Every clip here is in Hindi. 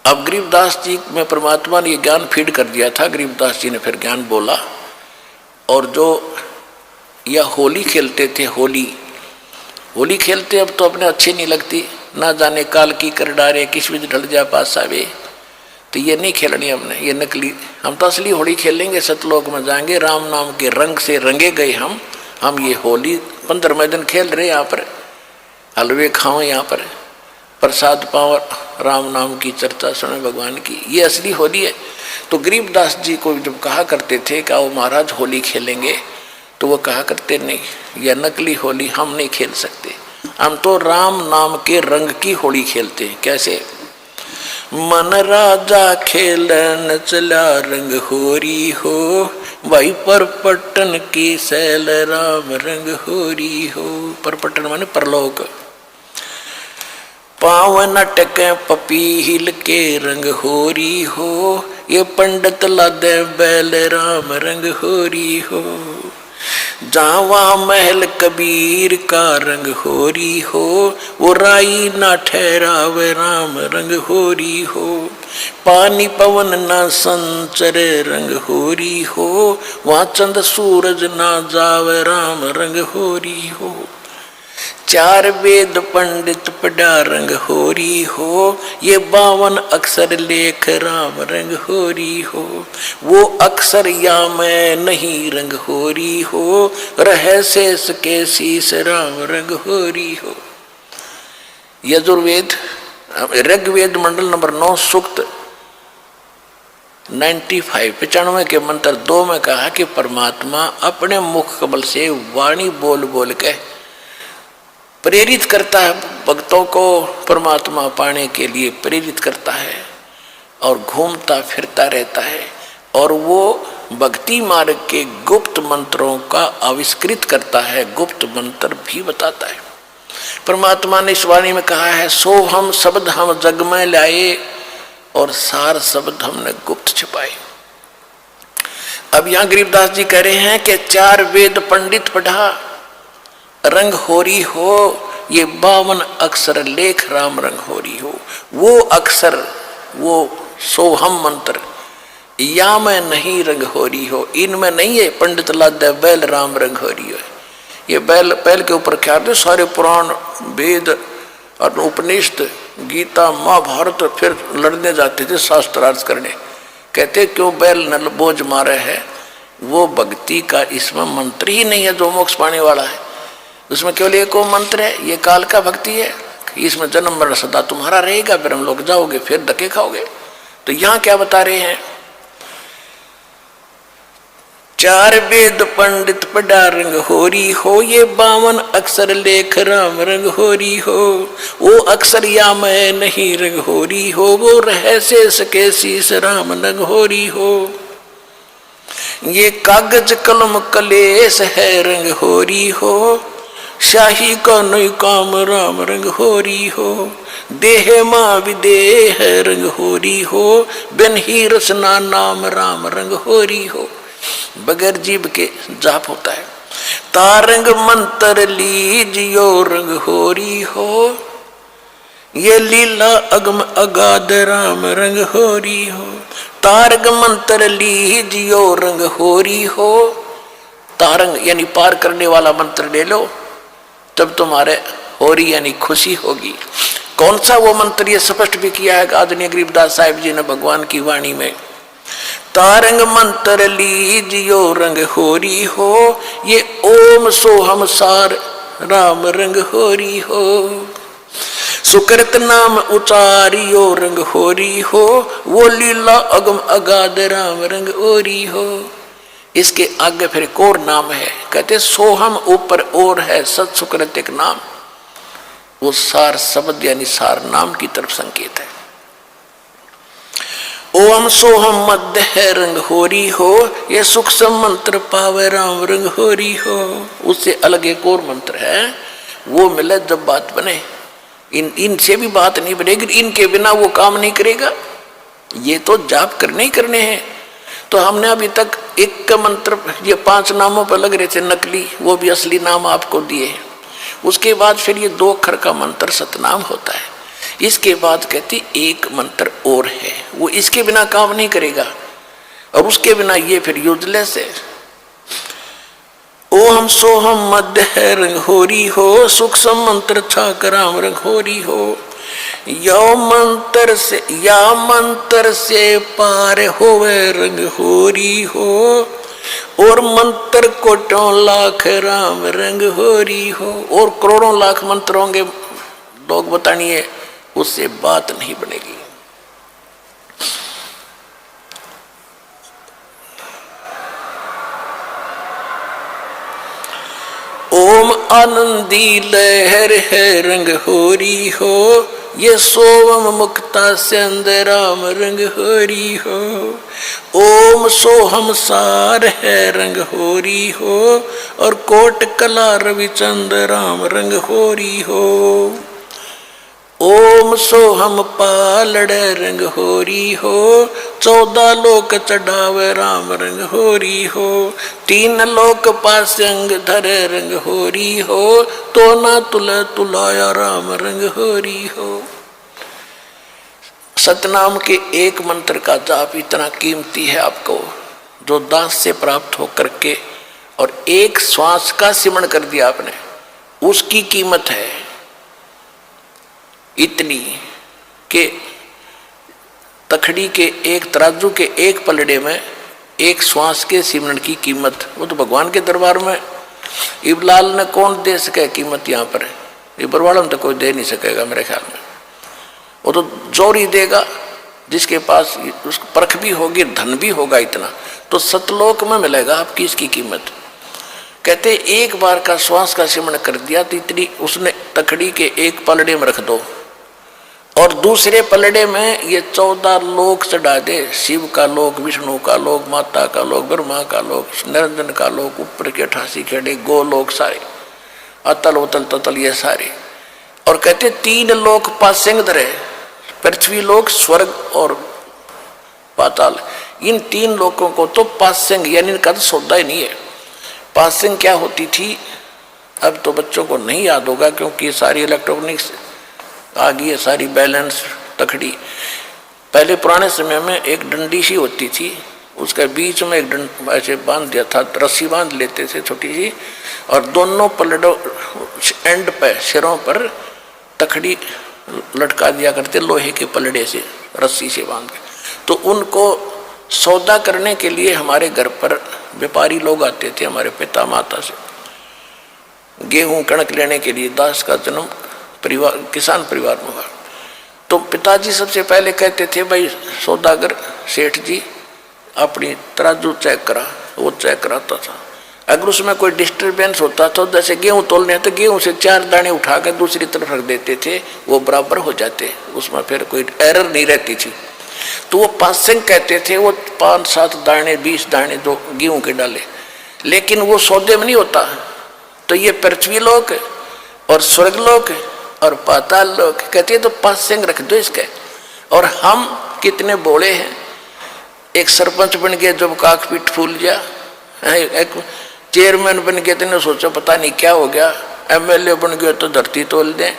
अब गरीबदास जी में परमात्मा ने ये ज्ञान फीड कर दिया था। गरीबदास जी ने फिर ज्ञान बोला, और जो यह होली खेलते थे, होली खेलते अब तो अपने अच्छी नहीं लगती, ना जाने काल की कर डारे किस विध ढल जा पास आवे, तो ये नहीं खेलनी हमने, ये नकली। हम तो असली होली खेलेंगे, सतलोक में जाएंगे, राम नाम के रंग से रंगे गए हम ये होली 15वें दिन खेल रहे, यहाँ पर हलवे खाओ, यहाँ पर प्रसाद पाओ, राम नाम की चर्चा सुने भगवान की, ये असली होली है। तो गरीबदास जी को जब कहा करते थे कि आओ महाराज होली खेलेंगे, तो वो कहा करते नहीं, यह नकली होली हम नहीं खेल सकते, हम तो राम नाम के रंग की होली खेलते हैं। कैसे? मन राजा खेलन चला रंग होरी हो, भाई परपटन की सैल राम रंग होरी हो। परपटन माने परलोक। पावन अटक पपीहिल के रंग होरी हो, ये पंडित लादे बैल राम रंग होरी हो। जावा महल कबीर का रंग होरी हो, वो राई ना ठहरावे राम रंग होरी हो। पानी पवन ना संचर रंग होरी हो, वहाँ चंद सूरज ना जावे राम रंग होरी हो। चार वेद पंडित पढ़ा रंग होरी हो, ये 52 अक्षर लेख राम रंग होरी हो। वो अक्षर या मैं नहीं रंग होरी हो, रह शेष के शीस राम रंग होरी हो। यजुर्वेद ऋग्वेद मंडल नंबर 9 सूक्त 95 के मंत्र 2 में कहा कि परमात्मा अपने मुख कमल से वाणी बोल बोल के प्रेरित करता है भक्तों को, परमात्मा पाने के लिए प्रेरित करता है, और घूमता फिरता रहता है, और वो भक्ति मार्ग के गुप्त मंत्रों का आविष्कृत करता है, गुप्त मंत्र भी बताता है। परमात्मा ने इस वाणी में कहा है, सो हम शब्द हम जग में लाए, और सार शब्द हमने गुप्त छिपाए। अब यहाँ गरीबदास जी कह रहे हैं कि 4 वेद पंडित पढ़ा रंग होरी हो, ये 52 अक्षर लेख राम रंग होरी हो। वो अक्षर, वो सोहम मंत्र या मैं नहीं रंग होरी हो, इनमें नहीं है पंडित लाद बैल राम रंग होरी हो। ये बैल के ऊपर क्या है, सारे पुराण वेद और उपनिषद गीता महाभारत फिर लड़ने जाते थे शास्त्रार्थ करने। कहते क्यों बैल नल बोझ मारे है, वो भक्ति का इसमें मंत्र ही नहीं है जो मोक्ष पाने वाला है। उसमें केवल एक मंत्र है, ये काल का भक्ति है, इसमें जन्म मरण सदा तुम्हारा रहेगा, फिर हम लोग जाओगे फिर धक्के खाओगे। तो यहाँ क्या बता रहे हैं, 4 वेद पंडित पढ़ा रंग होरी हो, ये 52 अक्षर लेख राम रंग होरी हो। वो अक्षर या मैं नहीं रंग होरी हो, वो रह शेष के शीस राम रंग होरी हो। ये कागज कलम कलेश है रंग होरी हो, शाही का नई काम राम रंग होरी हो। देह माँ विदेह रंग होरी हो, बिन ही रसना नाम राम रंग होरी हो। बगैर जीव के जाप होता है। तारंग मंत्र लीजियो रंग होरी हो, ये लीला अगम अगाध राम रंग होरी हो। तारंग मंत्र लीजियो रंग होरी हो, तारंग यानी पार करने वाला मंत्र ले लो, तब तुम्हारे होरी यानी खुशी होगी। कौन सा वो मंत्र, ये स्पष्ट भी किया है आदरणीय गरीबदास साहिब जी ने भगवान की वाणी में। तारंग मंत्र लीजियो रंग होरी हो, ये ओम सोहम सार राम रंग होरी हो। सुकृत नाम उचारियो रंग होरी हो, वो लीला अगम अगाध राम रंग होरी हो। इसके आगे फिर एक और नाम है, कहते सोहम ऊपर और है सत सुकृत एक नाम, वो सार शब्द यानी सार नाम की तरफ संकेत है। ओम सोहम मध्य है रंग होरी हो, ये सुख मंत्र पावे राम रंग होरी हो। उससे अलग एक और मंत्र है, वो मिले जब बात बने। इनसे भी बात नहीं बनेगी, इनके बिना वो काम नहीं करेगा। ये तो जाप करने ही करने हैं। तो हमने अभी तक एक का मंत्र, ये 5 नामों पर लग रहे थे नकली, वो भी असली नाम आपको दिए हैं। उसके बाद फिर ये 2 अक्षर का मंत्र सतनाम होता है। इसके बाद कहती एक मंत्र और है, वो इसके बिना काम नहीं करेगा और उसके बिना ये फिर यूजलेस है। ओम सोहम मध्य है रंग होरी हो, सूक्ष्म मंत्र छा कराम रंग होरी हो। या मंत्र से पार होवे रंग होरी हो, और मंत्र कोटों लाख राम रंग होरी हो। और करोड़ों लाख मंत्र होंगे, लोग बतानिए, उससे बात नहीं बनेगी। ओम आनंदी लहर है रंग होरी हो, ये सोवम मुक्ता चंद राम रंग होरी हो। ओम सोहम सार है रंग होरी हो, और कोट कला रविचंद राम रंग होरी हो। ओम सोहम पालड़ रंग होरी हो, 14 लोक चढ़ावे राम रंग होरी हो। 3 लोक पासंग धर रंग होरी हो, तो ना तुलाया राम रंग होरी हो। सतनाम के एक मंत्र का जाप इतना कीमती है आपको, जो दास से प्राप्त होकर के और एक श्वास का सिमरण कर दिया आपने, उसकी कीमत है इतनी कि तखड़ी के एक तराजू के एक पलड़े में एक श्वास के सिमरण की कीमत, वो तो भगवान के दरबार में इबलाल ने कौन दे सके कीमत। यहाँ पर इबर वालों में तो कोई दे नहीं सकेगा मेरे ख्याल में, वो तो जोर ही देगा जिसके पास उसको परख भी होगी, धन भी होगा इतना, तो सतलोक में मिलेगा आपकी इसकी कीमत। कहते एक बार का श्वास का सिमरण कर दिया तो इतनी उसने तखड़ी के एक पलड़े में रख दो, और दूसरे पलड़े में ये 14 लोक चढ़ा दे, शिव का लोक, विष्णु का लोक, माता का लोक, ब्रह्मा का लोक, निरंजन का लोक, ऊपर के 88 खेड़े गोलोक सारे, अतल उतल ततल ये सारे। और कहते 3 लोक पासेंग धरे, पृथ्वी लोक, स्वर्ग और पाताल, इन 3 लोकों को तो पासेंग यानी इनका तो सौदा ही नहीं है। पासेंग क्या होती थी अब तो बच्चों को नहीं याद होगा, क्योंकि सारी इलेक्ट्रॉनिक्स आ गई है, सारी बैलेंस तखड़ी। पहले पुराने समय में एक डंडी सी होती थी, उसके बीच में एक डंड ऐसे बांध दिया था, रस्सी बांध लेते थे छोटी सी, और दोनों पलड़ों एंड पे सिरों पर तखड़ी लटका दिया करते लोहे के पलड़े से, रस्सी से बांध के। तो उनको सौदा करने के लिए हमारे घर पर व्यापारी लोग आते थे, हमारे पिता माता से गेहूं कणक लेने के लिए। दास का जन्म परिवार किसान परिवार में हुआ, तो पिताजी सबसे पहले कहते थे, भाई सौदागर सेठ जी अपनी तराजू चेक करा। वो चेक कराता था, अगर उसमें कोई डिस्टर्बेंस होता तो जैसे गेहूं तोलने तो गेहूं से 4 दाने उठा कर दूसरी तरफ रख देते थे, वो बराबर हो जाते, उसमें फिर कोई एरर नहीं रहती थी। तो वो पासेंग कहते थे, वो 5-7 दाने 20 दाने दो गेहूं के डाले, लेकिन वो सौदे में नहीं होता। तो ये पृथ्वी लोक और स्वर्ग लोक और पाताल लोक कहते हैं, तो पासेंग रख दो इसके। और हम कितने बोले हैं, एक सरपंच बन गया जब काक पीठ फूल गया, एक चेयरमैन बन गया तो सोचा पता नहीं क्या हो गया, एमएलए बन गया तो धरती तोल दें,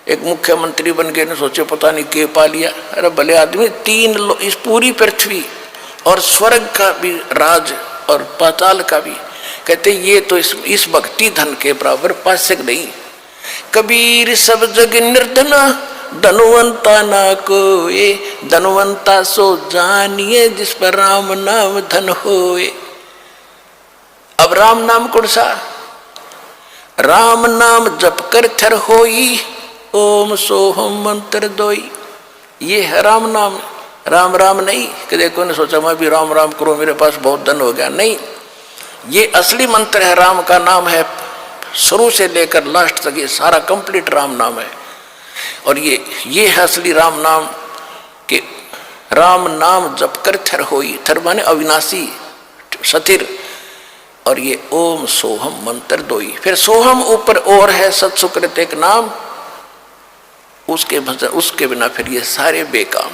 एक मुख्यमंत्री बन गए ने सोचे पता नहीं के पा लिया। अरे भले आदमी, 3 इस पूरी पृथ्वी और स्वर्ग का भी राज और पाताल का भी, कहते ये तो इस भक्ति धन के बराबर पासेंग नहीं। कबीर सब जग निर्धना, धनवंता ना कोए, धनवंता सो जानिए जिस पर राम नाम धन होए। अब राम नाम कौन सा? राम नाम जप कर थर होई, ओम सोहम मंत्र दोई। ये है राम नाम, राम राम नहीं कि देखो ने सोचा मैं भी राम राम करूं मेरे पास बहुत धन हो गया, नहीं। ये असली मंत्र है, राम का नाम है, शुरू से लेकर लास्ट तक ये सारा कंप्लीट राम नाम है। और ये है असली राम नाम के राम नाम जप कर थर होई, थर माने अविनाशी सतिर, और ये ओम सोहम मंत्र दोई। फिर सोहम ऊपर और है सत्सुकृत एक नाम, उसके बिना फिर ये सारे बेकाम।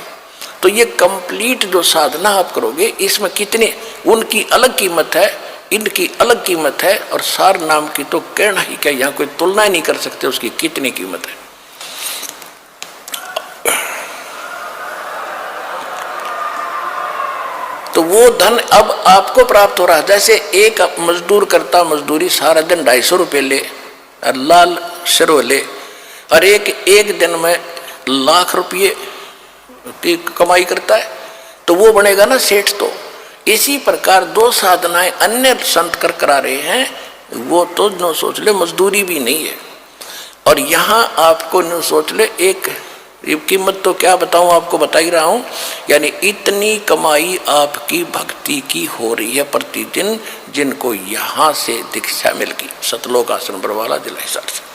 तो ये कंप्लीट जो साधना आप करोगे, इसमें कितने उनकी अलग कीमत है, इनकी अलग कीमत है, और सार नाम की तो कहना ही क्या, यहाँ कोई तुलना ही नहीं कर सकते उसकी कितनी कीमत है। वो धन अब आपको प्राप्त हो रहा है। जैसे एक मजदूर करता मजदूरी सारा दिन 250 रुपये ले और लाल शरो ले, और एक दिन में लाख रुपये की कमाई करता है, तो वो बनेगा ना सेठ। तो इसी प्रकार दो साधनाएं अन्य संत कर करा रहे हैं, वो तो न सोच ले मजदूरी भी नहीं है। और यहाँ आपको न सोच ले, एक कीमत तो क्या बताऊं, आपको बता ही रहा हूं, यानी इतनी कमाई आपकी भक्ति की हो रही है प्रतिदिन, जिनको यहाँ से दीक्षा मिल गई सतलोक आश्रम बरवाला जिला हिसार से।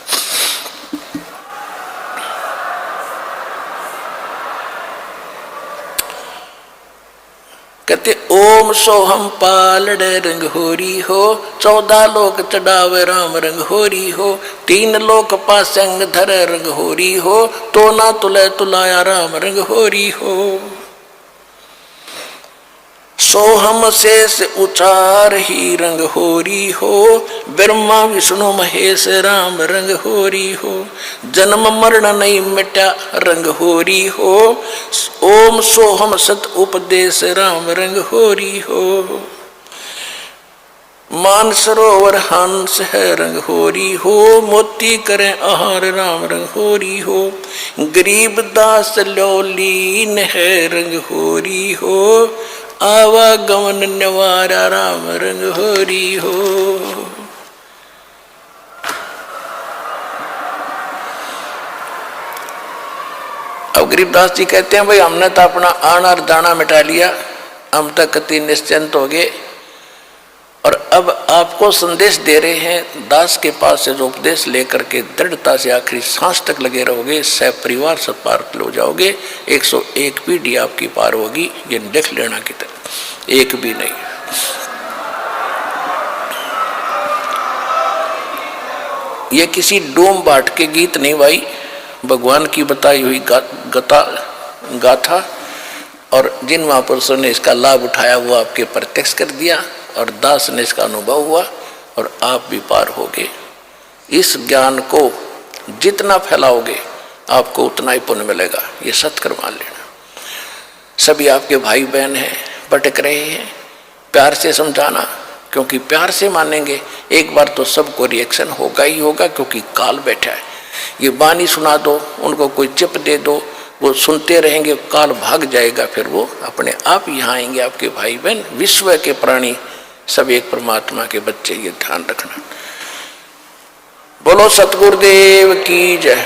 कहते ओम सोहम पालड़ रंग होरी हो, 14 लोक चढ़ावे राम रंग होरी हो, 3 लोक पासंग धर रंग होरी हो, तो ना तुले तुलाया राम रंग होरी हो। सोहम शेष उचार ही रंग होरी हो, ब्रह्मा विष्णु महेश राम रंग होरी हो, जन्म मरण नहीं मिटा रंग होरी हो, ओम सोहम सत उपदेश राम रंग होरी हो। मान सरोवर हंस है रंग होरी हो, मोती करें आहार राम रंग होरी हो, गरीब दास लोलीन है रंग होरी हो, आवागमन निवारा राम रंग होरी हो। अब गरीबदास जी कहते हैं भाई हमने तो अपना आना और जाना मिटा लिया, हम तक कति निश्चिंत हो गए, और अब आपको संदेश दे रहे हैं दास के पास से जो उपदेश लेकर के दृढ़ता से आखिरी सांस तक लगे रहोगे, सह परिवार सब पार हो जाओगे, 101 पीढ़ी आपकी पार होगी, ये देख लेना की तरह एक भी नहीं। ये किसी डोम बाट के गीत नहीं भाई, भगवान की बताई हुई गाथा, और जिन महापुरुषों ने इसका लाभ उठाया वो आपके प्रत्यक्ष कर दिया, और दास ने इसका अनुभव हुआ, और आप भी पार होगे। इस ज्ञान को जितना फैलाओगे आपको उतना ही पुण्य मिलेगा, ये सत्कर मान लेना। सभी आपके भाई बहन हैं, भटक रहे हैं, प्यार से समझाना, क्योंकि प्यार से मानेंगे एक बार तो सबको रिएक्शन होगा ही होगा, क्योंकि काल बैठा है। ये बानी सुना दो, उनको कोई चिप दे दो, वो सुनते रहेंगे, काल भाग जाएगा, फिर वो अपने आप यहाँ आएंगे आपके भाई बहन। विश्व के प्राणी सब एक परमात्मा के बच्चे, ये ध्यान रखना। बोलो सतगुरुदेव की जय।